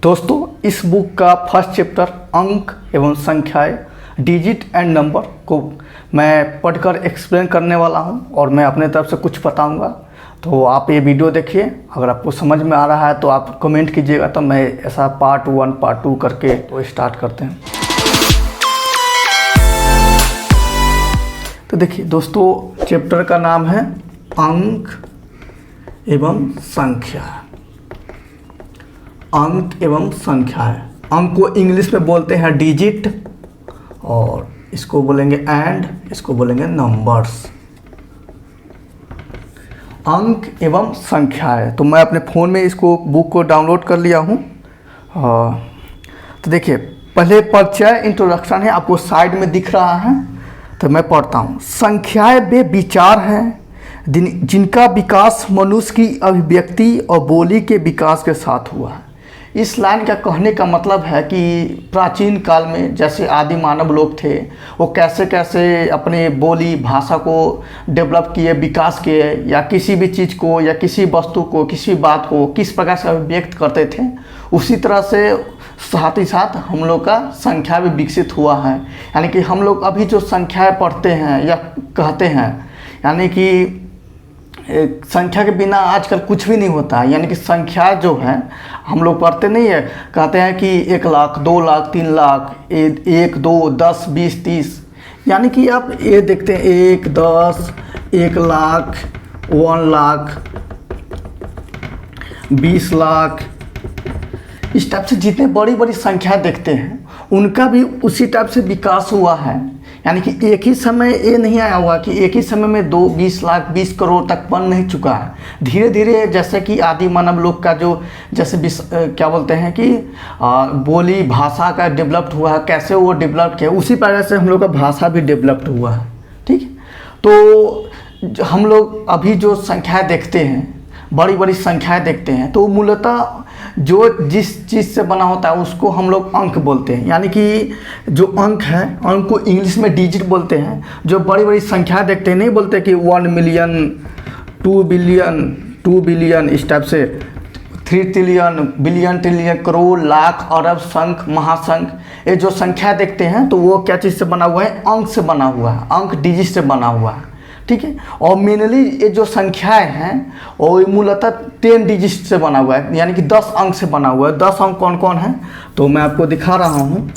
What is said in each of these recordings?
दोस्तों, इस बुक का फर्स्ट चैप्टर अंक एवं संख्याएं, डिजिट एंड नंबर को मैं पढ़कर एक्सप्लेन करने वाला हूं और मैं अपने तरफ से कुछ बताऊंगा। तो आप ये वीडियो देखिए। अगर आपको समझ में आ रहा है तो आप कमेंट कीजिएगा, तो मैं ऐसा पार्ट 1 पार्ट 2 करके तो स्टार्ट करते हैं। तो देखिए दोस्तों, चैप्टर का नाम है अंक एवं संख्या। अंक एवं संख्याएं। अंक को इंग्लिश में बोलते हैं डिजिट, और इसको बोलेंगे एंड, इसको बोलेंगे नंबर्स। अंक एवं संख्याएं। तो मैं अपने फ़ोन में इसको बुक को डाउनलोड कर लिया हूँ। तो देखिए, पहले परिचय इंट्रोडक्शन है, आपको साइड में दिख रहा है, तो मैं पढ़ता हूँ। संख्याएं वे विचार हैं जिनका विकास मनुष्य की अभिव्यक्ति और बोली के विकास के साथ हुआ है। इस लाइन का कहने का मतलब है कि प्राचीन काल में जैसे आदि मानव लोग थे, वो कैसे कैसे अपने बोली भाषा को डेवलप किए, विकास किए, या किसी भी चीज़ को या किसी वस्तु को, किसी बात को किस प्रकार से अभिव्यक्त करते थे, उसी तरह से साथ ही साथ हम लोग का संख्या भी विकसित हुआ है। यानी कि हम लोग अभी जो संख्याएँ पढ़ते हैं या कहते हैं, यानी कि संख्या के बिना आजकल कुछ भी नहीं होता है। यानी कि संख्या जो है हम लोग पढ़ते नहीं है, कहते हैं कि 1 लाख, 2 लाख, 3 लाख, 1, 2, 10, 20, 30। यानी कि आप ये देखते हैं 1, 10, 1 लाख, 1 लाख, 20 लाख, इस टाइप से जितने बड़ी बड़ी संख्या देखते हैं उनका भी उसी टाइप से विकास हुआ है। यानी कि एक ही समय ये नहीं आया हुआ कि एक ही समय में 20 लाख 20 करोड़ तक बन नहीं चुका है। धीरे धीरे जैसे कि आदि मानव लोग का जो जैसे क्या बोलते हैं कि बोली भाषा का डेवलप्ड हुआ है, कैसे वो डेवलप किया, उसी प्रकार से हम लोग का भाषा भी डेवलप्ड हुआ है। ठीक है, तो हम लोग अभी जो संख्याएँ देखते हैं, बड़ी बड़ी संख्याएँ देखते हैं, तो मूलतः जो जिस चीज़ से बना होता है उसको हम लोग अंक बोलते हैं। यानी कि जो अंक है, अंक को इंग्लिश में डिजिट बोलते हैं। जो बड़ी बड़ी संख्या देखते हैं, नहीं बोलते कि 1 मिलियन, 2 बिलियन, 2 बिलियन, इस टाइप से 3 trillion, billion, trillion, crore, lakh, अरब, संख, महासंख, ये जो संख्या देखते हैं तो वो क्या चीज़ से बना हुआ है? अंक से बना हुआ है, अंक डिजिट से बना हुआ है। ठीक है, और मेनली ये जो संख्याएं हैं वो मूलतः 10 डिजिट से बना हुआ है, यानी कि 10 अंक से बना हुआ है। 10 अंक कौन कौन है तो मैं आपको दिखा रहा हूँ।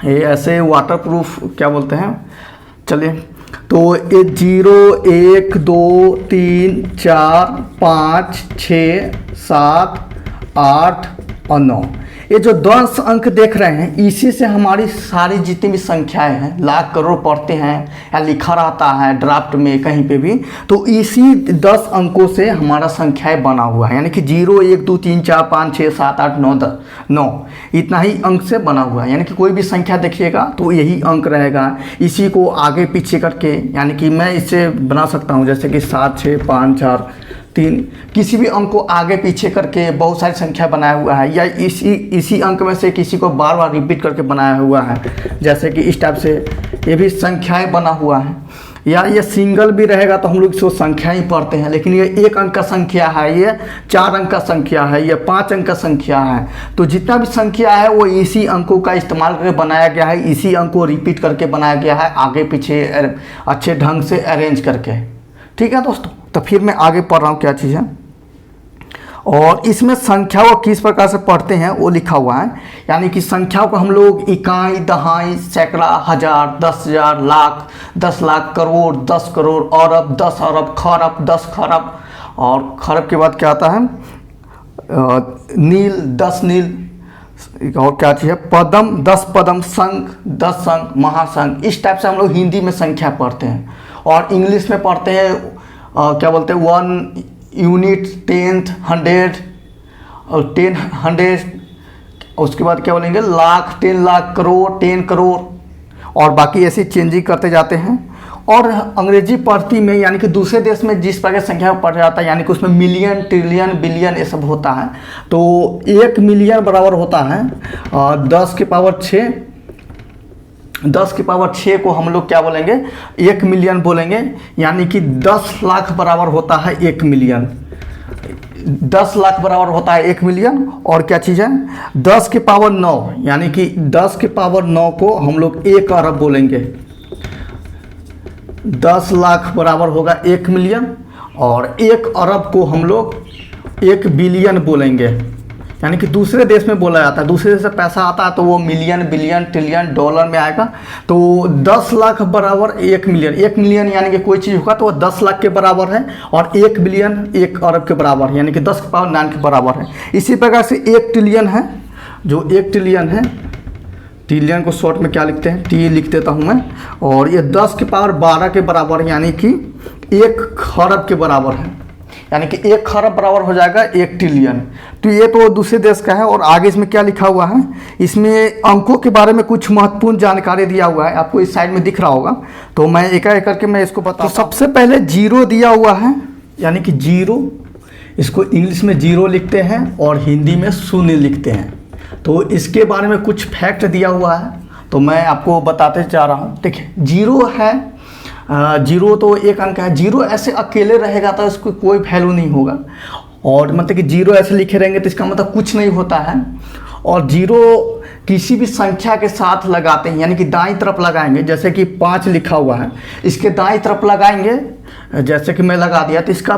ये ऐसे वाटर प्रूफ क्या बोलते हैं, चलिए। तो ये 0, 1, 2, 3, 4, 5, 6, 7, 8 और 9, ये जो 10 अंक देख रहे हैं, इसी से हमारी सारी जितनी भी संख्याएं हैं, लाख करोड़ पढ़ते हैं या लिखा रहता है ड्राफ्ट में कहीं पे भी, तो इसी 10 अंकों से हमारा संख्याएं बना हुआ है। यानी कि 0, 1, 2, 3, 4, 5, 6, 7, 8, 9, 10, 9, इतना ही अंक से बना हुआ है। यानी कि कोई भी संख्या देखिएगा तो यही अंक रहेगा। इसी को आगे पीछे करके, यानी कि मैं इससे बना सकता हूँ जैसे कि 7, 6, 5, 4, 3, किसी भी अंक को आगे पीछे करके बहुत सारी संख्या बनाया हुआ है, या इसी अंक में से किसी को बार बार रिपीट करके बनाया हुआ है। जैसे कि इस टाइप से ये भी संख्याएं बना हुआ है, या ये सिंगल भी रहेगा तो हम लोग इसको संख्या ही पढ़ते हैं। लेकिन ये 1 अंक का संख्या है, ये 4 अंक का संख्या है, ये 5 अंक का संख्या है। तो जितना भी संख्या है वो इसी अंकों का इस्तेमाल करके बनाया गया है, इसी अंक को रिपीट करके बनाया गया है, आगे पीछे अच्छे ढंग से अरेंज करके। ठीक है दोस्तों, तो फिर मैं आगे पढ़ रहा हूँ क्या चीज़ है। और इसमें संख्या को किस प्रकार से पढ़ते हैं वो लिखा हुआ है। यानी कि संख्याओं को हम लोग इकाई, दहाई, सैकड़ा, हजार, 10,000, लाख, 10 लाख, करोड़, 10 करोड़, अरब, 10 अरब, खरब, 10 खरब, और खरब के बाद क्या आता है? नील, 10 नील, और क्या चीज़ है? पदम, 10 पदम, संख, 10 संख, महासंख। इस टाइप से हम लोग हिंदी में संख्या पढ़ते हैं। और इंग्लिश में पढ़ते हैं क्या बोलते हैं? 1 यूनिट, 10th, 100 और 10 100, उसके बाद क्या बोलेंगे? लाख, 10 लाख, करोड़, 10 करोड़, और बाकी ऐसी चेंजिंग करते जाते हैं। और अंग्रेजी पढ़ती में, यानी कि दूसरे देश में जिस प्रकार संख्या पढ़ा जाता है, यानी कि उसमें मिलियन, ट्रिलियन, बिलियन ये सब होता है। तो 1 मिलियन बराबर होता है 10 की पावर 6, 10 की पावर 6 को हम लोग क्या बोलेंगे? 1 मिलियन बोलेंगे। यानी कि 10 लाख बराबर होता है 1 मिलियन। 10 लाख बराबर होता है 1 मिलियन। और क्या चीज़ है 10 के पावर 9, यानी कि 10 के पावर 9 को हम लोग 1 अरब बोलेंगे। 10 लाख बराबर होगा 1 मिलियन और 1 अरब को हम लोग 1 बिलियन बोलेंगे। यानी कि दूसरे देश में बोला जाता है, दूसरे देश से पैसा आता है तो वो मिलियन, बिलियन, ट्रिलियन, डॉलर में आएगा। तो 10 लाख बराबर 1 मिलियन, 1 मिलियन यानी कि कोई चीज़ होगा तो वो 10 लाख के बराबर है और 1 बिलियन 1 अरब के बराबर है, यानी कि 10 के पावर 9 के बराबर है। इसी प्रकार से 1 ट्रिलियन है, जो 1 ट्रिलियन है, ट्रिलियन को शॉर्ट में क्या लिखते हैं, टी लिख देता हूँ मैं। और ये 10 के पावर 12 के बराबर यानी कि 1 खरब के बराबर है, यानी कि 1 खरब बराबर हो जाएगा 1 ट्रिलियन। तो ये तो दूसरे देश का है। और आगे इसमें क्या लिखा हुआ है, इसमें अंकों के बारे में कुछ महत्वपूर्ण जानकारी दिया हुआ है, आपको इस साइड में दिख रहा होगा। तो मैं एक एक करके मैं इसको बताता हूँ। तो सबसे पहले 0 दिया हुआ है, यानी कि 0, इसको इंग्लिश में 0 लिखते हैं और हिंदी में शून्य लिखते हैं। तो इसके बारे में कुछ फैक्ट दिया हुआ है, तो मैं आपको बताते जा रहा हूँ। देखिए 0 है, 0 तो एक अंक है। 0 ऐसे अकेले रहेगा तो इसको कोई वैल्यू नहीं होगा। और मतलब कि 0 ऐसे लिखे रहेंगे तो इसका मतलब कुछ नहीं होता है। और 0 किसी भी संख्या के साथ लगाते हैं, यानी कि दाईं तरफ लगाएंगे। जैसे कि 5 लिखा हुआ है, इसके दाईं तरफ लगाएंगे, जैसे कि मैं लगा दिया तो इसका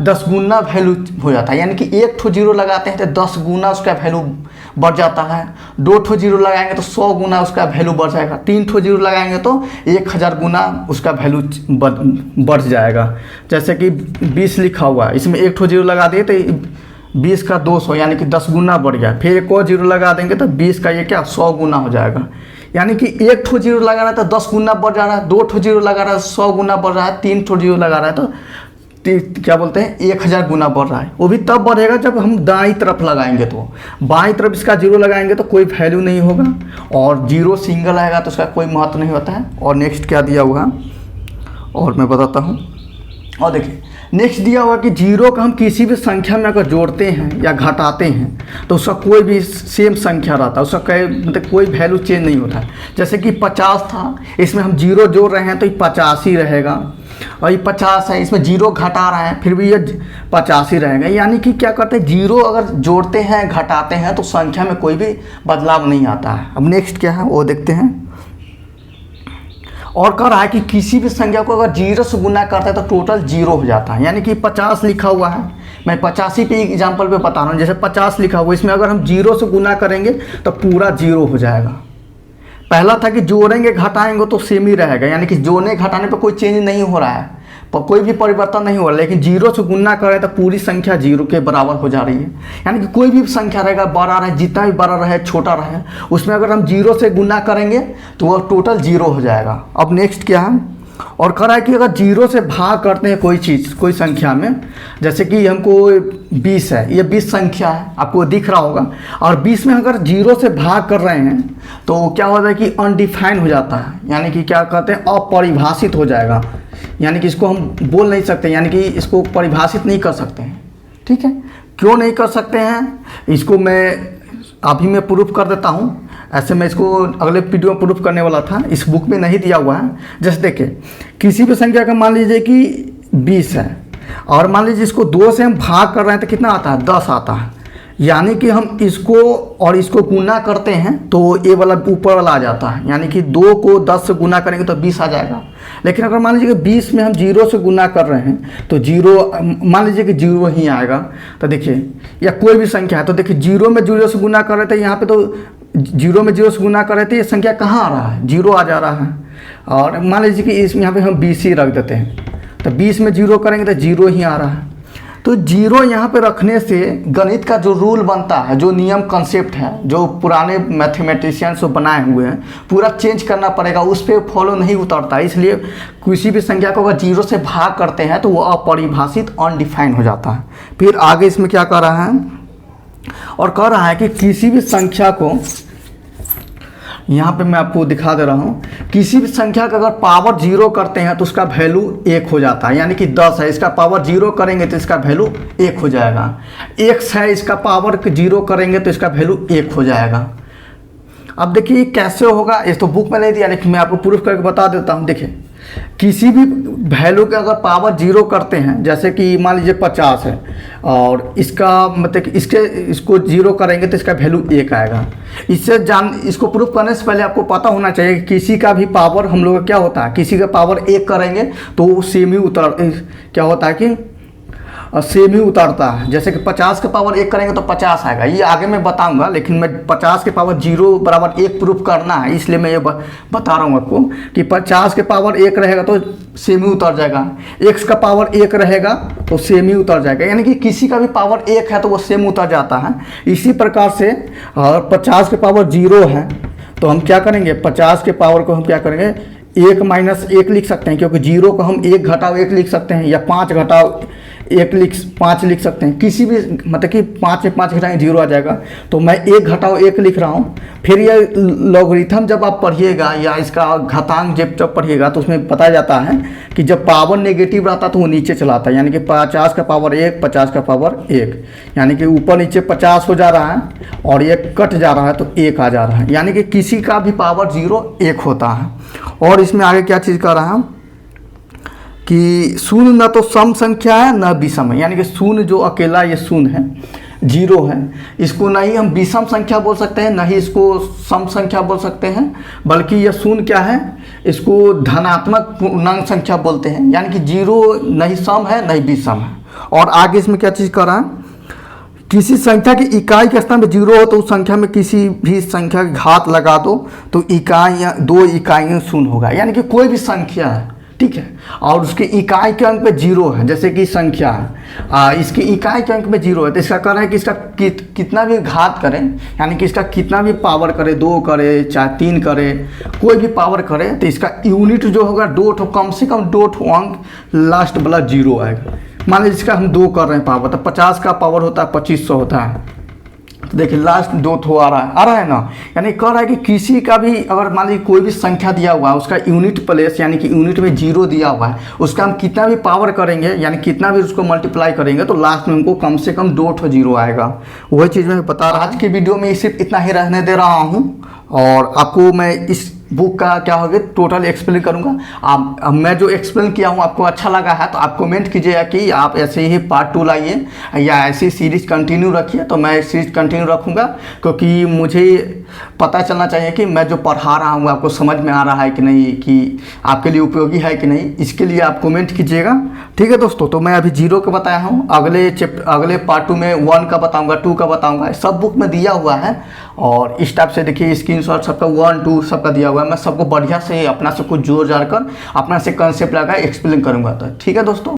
10 गुना वैल्यू हो जाता है। यानी कि 1 ठो 0 लगाते हैं तो 10 गुना उसका वैल्यू बढ़ जाता है। 2 ठो 0 लगाएंगे तो 100 गुना उसका वैल्यू बढ़ जाएगा। 3 ठो 0 लगाएंगे तो 1000 गुना उसका वैल्यू बढ़ जाएगा। जैसे कि 20 लिखा हुआ है, इसमें 1 ठो 0 लगा दिए तो 20 का 200, यानी कि 10 गुना बढ़ गया। फिर एक और 0 लगा देंगे तो 20 का ये क्या 100 गुना हो जाएगा। यानी कि 1 ठो 0 लगा रहा है तो 10 गुना बढ़ जा रहा है, 2 ठो 0 लगा रहा है 100 गुना बढ़ रहा है, 3 ठो 0 लगा रहा है तो क्या बोलते हैं 1000 गुना बढ़ रहा है। वो भी तब बढ़ेगा जब हम दाईं तरफ लगाएंगे। तो बाईं तरफ इसका 0 लगाएंगे तो कोई वैल्यू नहीं होगा, और 0 सिंगल आएगा तो उसका कोई महत्व नहीं होता है। और नेक्स्ट क्या दिया हुआ और मैं बताता हूँ। और देखिए नेक्स्ट दिया हुआ कि 0 का हम किसी भी संख्या में अगर जोड़ते हैं या घटाते हैं तो उसका कोई भी सेम संख्या रहता है, उसका मतलब कोई वैल्यू चेंज नहीं होता है। जैसे कि 50 था, इसमें हम 0 जोड़ रहे हैं तो ये 50 ही रहेगा। और ये 50 है, इसमें 0 घटा रहे हैं फिर भी ये 50 ही रहेगा। यानी कि क्या करते हैं 0 अगर जोड़ते हैं घटाते हैं तो संख्या में कोई भी बदलाव नहीं आता है। अब नेक्स्ट क्या है वो देखते हैं। और कह रहा है कि किसी भी संख्या को अगर 0 से गुना करते हैं तो टोटल 0 हो जाता है। यानी कि 50 लिखा हुआ है, मैं 85 पे एग्जाम्पल पे बता रहा हूँ। जैसे 50 लिखा हुआ है, इसमें अगर हम 0 से गुना करेंगे तो पूरा 0 हो जाएगा। पहला था कि जोड़ेंगे घटाएंगे तो सेम ही रहेगा, यानी कि जोड़ने घटाने पर कोई चेंज नहीं हो रहा है, पर कोई भी परिवर्तन नहीं हो रहा। लेकिन 0 से गुना करें तो पूरी संख्या 0 के बराबर हो जा रही है। यानी कि कोई भी संख्या रहेगा, बड़ा रहे, जितना भी बड़ा रहे छोटा रहे, उसमें अगर हम 0 से गुना करेंगे तो वह टोटल 0 हो जाएगा। अब नेक्स्ट क्या है और कह रहा है कि अगर 0 से भाग करते हैं कोई चीज़ कोई संख्या में, जैसे कि हमको 20 है, ये 20 संख्या है, आपको दिख रहा होगा। और 20 में अगर 0 से भाग कर रहे हैं तो क्या होता है कि अनडिफाइंड हो जाता है, यानी कि क्या कहते हैं अपरिभाषित हो जाएगा। यानी कि इसको हम बोल नहीं सकते, यानी कि इसको परिभाषित नहीं कर सकते हैं। ठीक है, क्यों नहीं कर सकते हैं इसको मैं अभी मैं प्रूफ कर देता हूँ। ऐसे मैं इसको अगले वीडियो में प्रूफ करने वाला था, इस बुक में नहीं दिया हुआ है। जैसे देखिए किसी भी संख्या का मान लीजिए कि 20 है और मान लीजिए इसको 2 से हम भाग कर रहे हैं तो कितना आता है 10 आता है। यानी कि हम इसको और इसको गुना करते हैं तो ये वाला ऊपर वाला आ जाता है, यानी कि 2 को 10 से गुना करेंगे तो 20 आ जाएगा। लेकिन अगर मान लीजिए कि 20 में हम 0 से गुना कर रहे हैं तो 0 मान लीजिए कि 0 ही आएगा। तो देखिए या कोई भी संख्या है तो देखिए 0 में 0 से गुना कर रहे थे, यहाँ पे तो 0 में 0 से गुना कर रहे थे, ये संख्या कहाँ आ रहा है 0 आ जा रहा है। और मान लीजिए कि इसमें यहाँ पे हम 20 ही रख देते हैं तो 20 में 0 करेंगे तो 0 ही आ रहा है। तो 0 यहाँ पे रखने से गणित का जो रूल बनता है, जो नियम कंसेप्ट है, जो पुराने मैथमेटिशियंस बनाए हुए हैं, पूरा चेंज करना पड़ेगा, उस पर फॉलो नहीं उतरता। इसलिए किसी भी संख्या को अगर 0 से भाग करते हैं तो वो अपरिभाषित अनडिफाइंड हो जाता है। फिर आगे इसमें क्या कर रहा है और कह रहा है कि किसी भी संख्या को, यहाँ पे मैं आपको दिखा दे रहा हूँ, किसी भी संख्या का अगर पावर 0 करते हैं तो उसका वैल्यू 1 हो जाता है। यानी कि 10 है, इसका पावर 0 करेंगे तो इसका वैल्यू 1 हो जाएगा। x है, इसका पावर 0 करेंगे तो इसका वैल्यू 1 हो जाएगा। अब देखिए कैसे होगा, ये तो बुक में नहीं दिया लेकिन मैं आपको प्रूफ करके बता देता हूँ। देखिए किसी भी वैल्यू के अगर पावर जीरो करते हैं, जैसे कि मान लीजिए 50 है और इसका मतलब कि इसको जीरो करेंगे तो इसका वैल्यू 1 आएगा। इसको प्रूफ करने से पहले आपको पता होना चाहिए कि किसी का भी पावर हम लोग का क्या होता है, किसी का पावर 1 करेंगे तो वो सेम ही क्या होता है कि सेम ही उतरता है। जैसे कि 50 के पावर 1 करेंगे तो 50 आएगा, ये आगे मैं बताऊंगा, लेकिन मैं 50 के पावर 0 बराबर 1 प्रूफ करना है, इसलिए मैं ये बता रहा हूँ आपको कि 50 के पावर 1 रहेगा तो सेम ही उतर जाएगा, x का पावर 1 रहेगा तो सेम ही उतर जाएगा, यानी कि किसी का भी पावर 1 है तो वो सेम उतर जाता है। इसी प्रकार से 50 के पावर 0 है तो हम क्या करेंगे, 50 के पावर को हम क्या करेंगे 1 माइनस 1 लिख सकते हैं, क्योंकि 0 को हम 1 घटाओ 1 लिख सकते हैं, या 5 घटाओ 5 लिख सकते हैं, किसी भी मतलब कि 5 से 5 घटाएं 0 आ जाएगा। तो मैं 1 घटाओ 1 लिख रहा हूँ। फिर ये लॉगरिथम जब आप पढ़िएगा या इसका घातांक जब पढ़िएगा तो उसमें बताया जाता है कि जब पावर नेगेटिव रहता है तो वो नीचे चलाता है, यानी कि 50 का पावर 1 50 का पावर 1, यानी कि ऊपर नीचे 50 हो जा रहा है और 1 कट जा रहा है तो 1 आ जा रहा है, यानी कि किसी का भी पावर 0 1 होता है। और इसमें आगे क्या चीज़ कर रहा हूँ कि शून्य न तो सम संख्या है न विषम है, यानी कि शून्य जो अकेला ये शून्य है 0 है, इसको ना ही हम विषम संख्या बोल सकते हैं, ना ही इसको सम संख्या बोल सकते हैं, बल्कि यह शून्य क्या है, इसको धनात्मक पूर्णांक संख्या बोलते हैं, यानी कि 0 नहीं सम है नहीं विषम है। और आगे इसमें क्या चीज़ कर रहा है, किसी संख्या की इकाई के स्थान पर 0 हो तो उस संख्या में किसी भी संख्या की घात लगा दो तो इकाइयाँ 2 इकाइयाँ शून्य होगा, यानी कि कोई भी संख्या है, ठीक है, और उसके इकाई के अंक पे 0 है, जैसे कि संख्या है इसकी इकाई के अंक पे 0 है तो इसका कहना है कि इसका कितना भी घात करें, यानी कि इसका कितना भी पावर करे, 2 करे चाहे 3 करे, कोई भी पावर करे तो इसका यूनिट जो होगा डॉट हो, कम से कम डॉट हो अंक लास्ट वाला 0 आएगा। मान लीजिए इसका हम 2 कर रहे हैं पावर, तो 50 का पावर होता है 2500 होता है, तो देखिए लास्ट 2 थो आ रहा है ना, यानी कह रहा है कि किसी का भी अगर मान लीजिए कोई भी संख्या दिया हुआ है उसका यूनिट प्लेस यानी कि यूनिट में 0 दिया हुआ है, उसका हम कितना भी पावर करेंगे यानी कितना भी उसको मल्टीप्लाई करेंगे तो लास्ट में हमको कम से कम 2 ठो 0 आएगा। वही चीज़ मैं बता रहा। आज की वीडियो में सिर्फ इतना ही रहने दे रहा हूँ और आपको मैं इस बुक का क्या होगा टोटल एक्सप्लेन करूंगा। अब मैं जो एक्सप्लेन किया हूँ आपको अच्छा लगा है तो आप कमेंट कीजिएगा कि आप ऐसे ही पार्ट 2 लाइए या ऐसी सीरीज कंटिन्यू रखिए, तो मैं सीरीज कंटिन्यू रखूँगा, क्योंकि मुझे पता चलना चाहिए कि मैं जो पढ़ा रहा हूँ आपको समझ में आ रहा है कि नहीं, कि आपके लिए उपयोगी है कि नहीं, इसके लिए आप कमेंट कीजिएगा। ठीक है दोस्तों, तो मैं अभी 0 का बताया हूँ, अगले पार्ट 2 में 1 का बताऊँगा, 2 का बताऊँगा, सब बुक में दिया हुआ है। और इस टाइप से देखिए स्क्रीनशॉट सबका 1 2 सबका दिया हुआ है, मैं सबको बढ़िया से अपना से कुछ जोड़ जाड़ कर अपना से कंसेप्ट लगा एक्सप्लेन करूँगा। तो ठीक है दोस्तों।